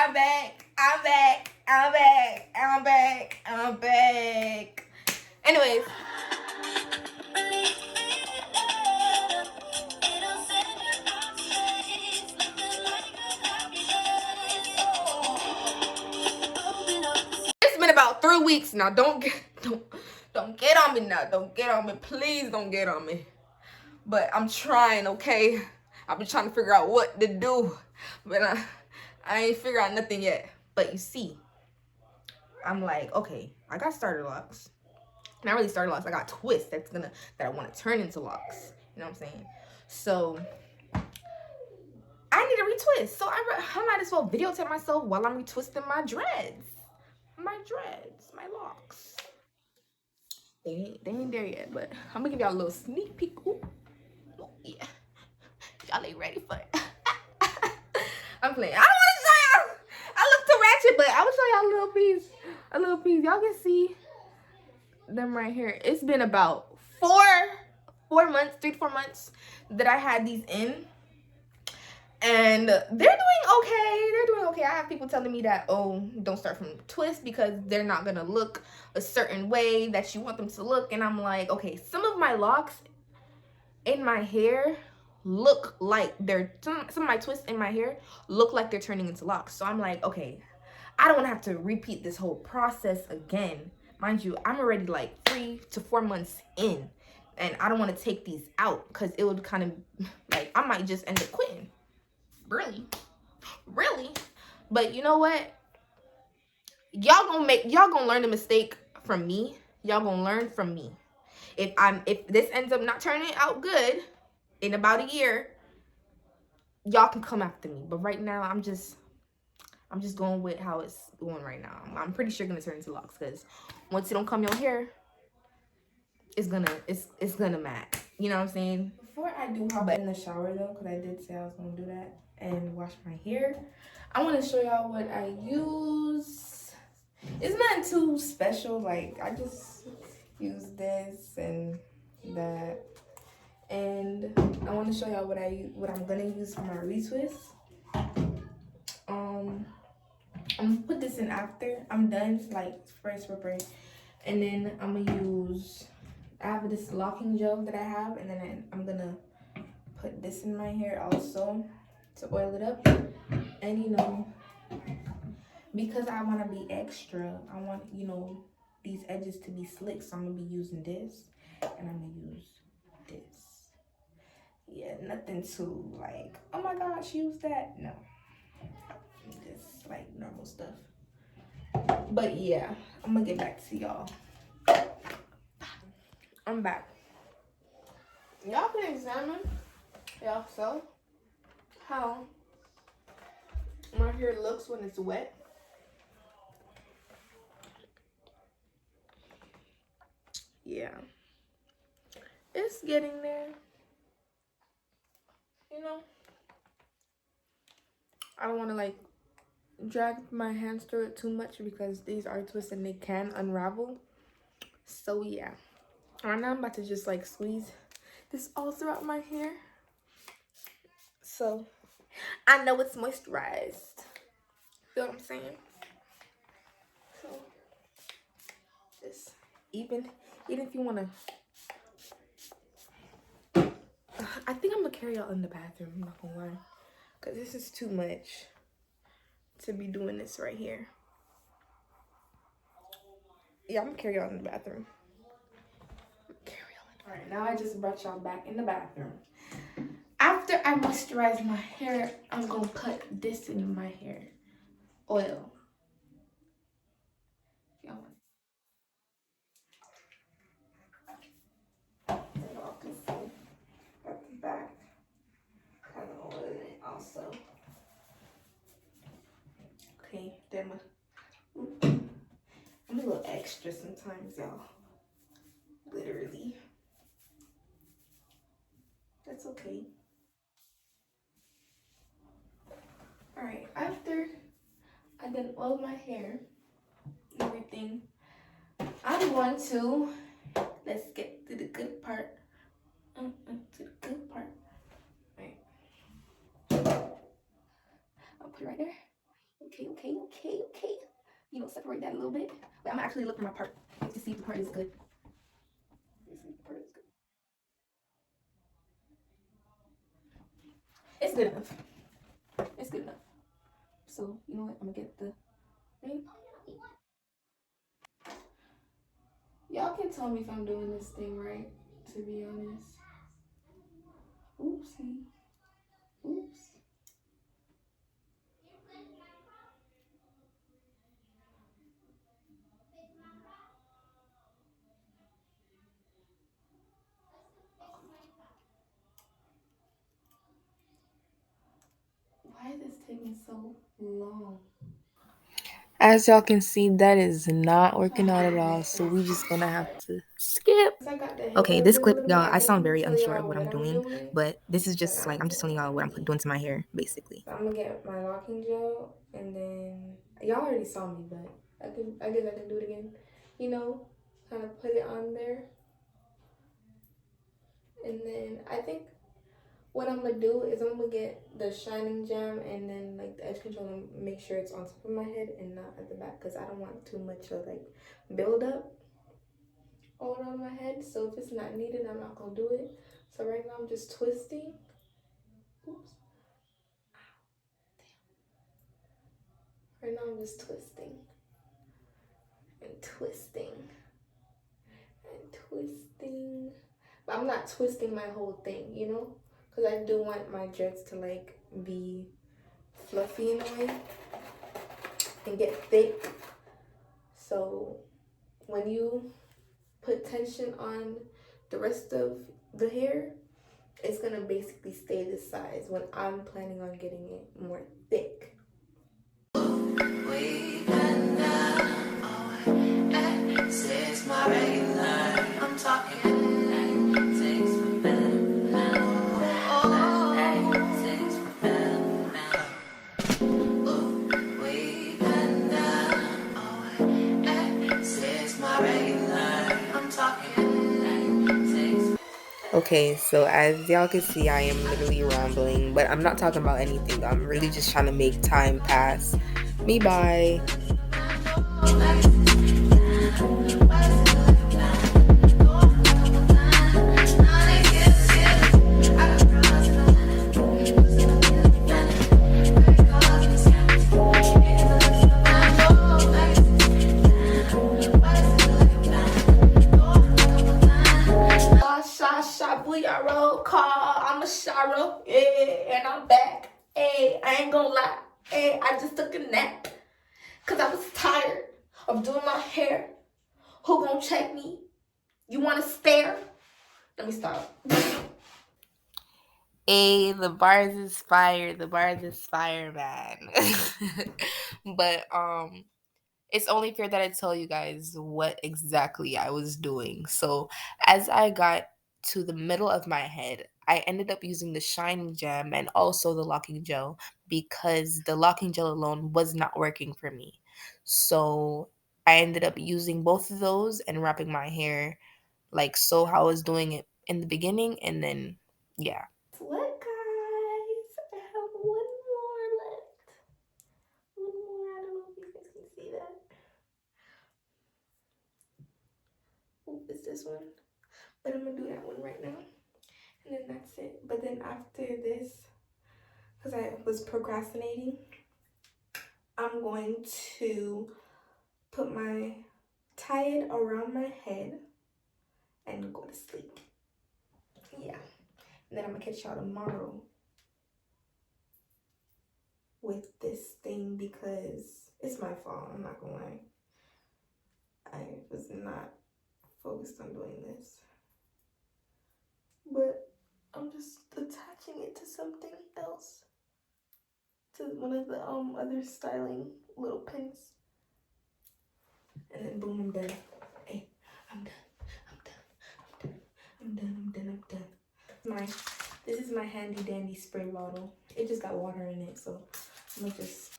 I'm back. I'm back. I'm back. I'm back. I'm back. Anyways. It's been about 3 weeks now. Don't get on me now. Don't get on me. Please don't get on me. But I'm trying, okay? I've been trying to figure out what to do. But I ain't figured out nothing yet. But you see, I'm like, okay, I got starter locks. Not really starter locks. I got twists that I want to turn into locks. You know what I'm saying? So I need to retwist. So I might as well videotape myself while I'm retwisting my dreads. My locks. They ain't there yet, but I'm gonna give y'all a little sneak peek. Ooh. Oh, yeah. Y'all ain't ready for it. I'm playing. I don't want to show y'all. I look too ratchet, but I will show y'all a little piece. A little piece. Y'all can see them right here. It's been about 4 months, 3 to 4 months that I had these in. And they're doing okay. They're doing okay. I have people telling me that, oh, don't start from twist because they're not going to look a certain way that you want them to look. And I'm like, okay, some of my locks in my hair look like some of my twists in my hair look like they're turning into locks. So I'm like, okay, I don't want to have to repeat this whole process again. Mind you, I'm already like 3 to 4 months in. And I don't want to take these out because it would kind of, like, I might just end up quitting. Really. But you know what? Y'all gonna learn the mistake from me. Y'all gonna learn from me. If this ends up not turning out good in about a year, y'all can come after me. But right now, I'm just going with how it's going right now. I'm pretty sure gonna turn into locks because once you don't comb your hair, it's gonna mat. You know what I'm saying? Before I do hop in the shower though, because I did say I was gonna do that and wash my hair, I want to show y'all what I use. It's not too special. Like, I just use this and that. And I want to show y'all what I'm gonna use for my retwist. I'm gonna put this in after I'm done, like spray. And then I'm gonna use, I have this locking gel that I have, and then I'm gonna put this in my hair also to oil it up. And you know, because I want to be extra, I want, you know, these edges to be slick, so I'm gonna be using this, and I'm gonna use this. Yeah, nothing too like, oh my gosh, use that. No, just like normal stuff. But yeah, I'm gonna get back to y'all. I'm back. Y'all can examine yourself how my hair looks when it's wet. Yeah, it's getting there. You know, I don't want to like drag my hands through it too much because these are twists and they can unravel. So yeah, right now I'm about to just like squeeze this all throughout my hair, so I know it's moisturized. Feel what I'm saying? So just even if you want to, I think I'm gonna carry y'all in the bathroom. I'm not gonna lie, because this is too much to be doing this right here. Yeah, I'm gonna carry y'all in the bathroom. All right, now I just brought y'all back in the bathroom. After I moisturize my hair, I'm gonna put this in my hair. Oil. Y'all can see at the back. Kind of oil in it also. Okay, then I'm a little extra sometimes, y'all. Literally. That's okay. Alright, after I done oiled my hair, everything, I'm going to, let's get to the good part. To the good part. Alright. I'll put it right there. Okay. You know, separate that a little bit. But I'm actually looking at my part to see if the part is good. It's good enough. It's good enough. So, you know what? I'm gonna get the thing. Y'all can tell me if I'm doing this thing right, to be honest. Oopsie. Oops. Why is this taking so long? As y'all can see, that is not working out at all. So we just gonna have to skip. Okay, this clip, y'all, I sound very unsure of what I'm doing, but this is just like, I'm just telling y'all what I'm doing to my hair, basically. So I'm gonna get my locking gel, and then y'all already saw me, but I guess I can do it again. You know, kind of put it on there, and then I think what I'm gonna do is I'm gonna get the shining gem and then like the edge control and make sure it's on top of my head and not at the back, because I don't want too much of like build up all around my head. So if it's not needed, I'm not gonna do it. So right now I'm just twisting. Oops. Right now I'm just twisting and twisting and twisting. But I'm not twisting my whole thing, you know? Because I do want my dreads to like be fluffy in a way and get thick. So when you put tension on the rest of the hair, it's gonna basically stay this size when I'm planning on getting it more thick. I'm talking. Okay, so as y'all can see, I am literally rambling, but I'm not talking about anything. I'm really just trying to make time pass me by. I'm a Shara, yeah, and I'm back. Hey, I ain't gonna lie. Hey, I just took a nap because I was tired of doing my hair. Who gonna check me? You want to stare? Let me stop. Hey, the bars is fire. The bars is fire, man. But it's only fair that I tell you guys what exactly I was doing. So as I got to the middle of my head, I ended up using the shining gem and also the locking gel because the locking gel alone was not working for me. So I ended up using both of those and wrapping my hair like so how I was doing it in the beginning, and then yeah. What, guys? I have one more left. One more. I don't know if you guys can see that. Oh, it's this one. But I'm gonna do that one right now. And then that's it. But then after this, because I was procrastinating, I'm going to tie it around my head and go to sleep. Yeah. And then I'm gonna catch y'all tomorrow with this thing because it's my fault. I'm not gonna lie. I was not focused on doing this. But I'm just attaching it to something else. To one of the other styling little pins. And then boom, I'm done. Hey, I'm done. This is my handy dandy spray bottle. It just got water in it, so I'm gonna just.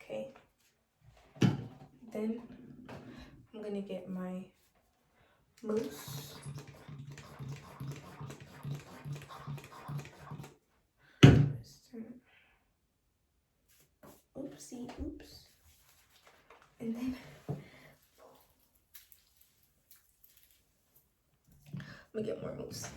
Okay. Then I'm gonna get my mousse. oopsie, oops. And then let me get more mousse.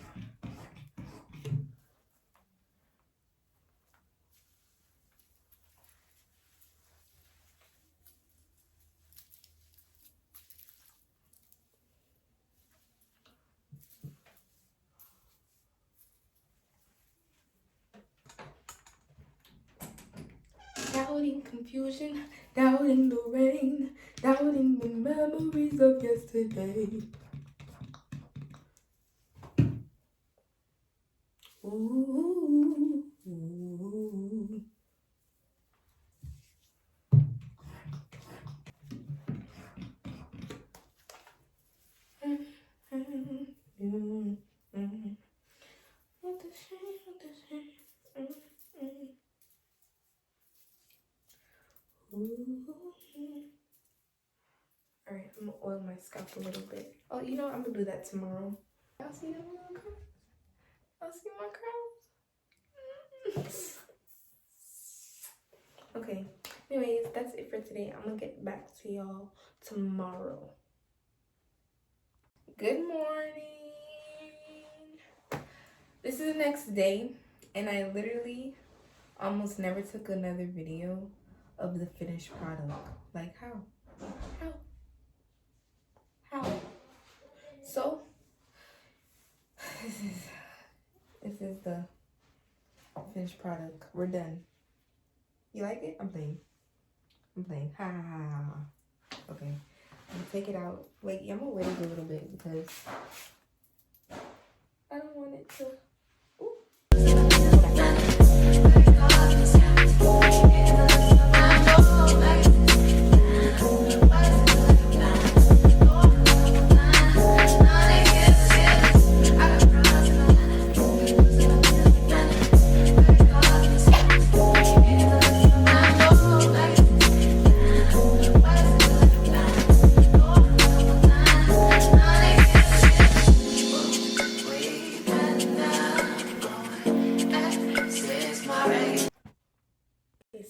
Doubting confusion, doubting the rain, doubting the memories of yesterday. Ooh, ooh. What the shame, what the shame. Alright, I'm gonna oil my scalp a little bit. Oh, you know what? I'm gonna do that tomorrow. Y'all see them little curls? Y'all see my curls? Okay. Anyways, that's it for today. I'm gonna get back to y'all tomorrow. Good morning. This is the next day, and I literally almost never took another video of the finished product. Like, how? So this is the finished product. We're done. You like it? I'm playing. Ha ha ha ha. Okay. I'm gonna take it out. Wait, I'm gonna wait a little bit because I don't want it to. Ooh.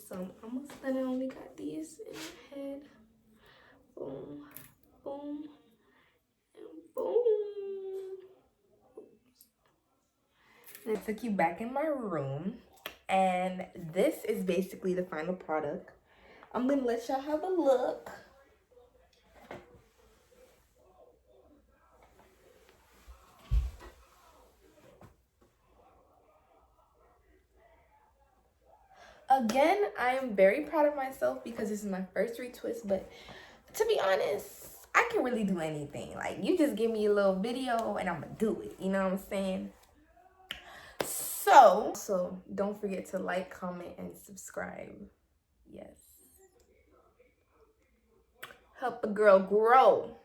So I'm almost done. I only got these in my head. Boom, boom, and boom. I took you back in my room, and this is basically the final product. I'm gonna let y'all have a look. Again, I am very proud of myself because this is my first retwist, but to be honest, I can really do anything. Like, you just give me a little video and I'm gonna do it. You know what I'm saying? So don't forget to like, comment, and subscribe. Yes. Help a girl grow.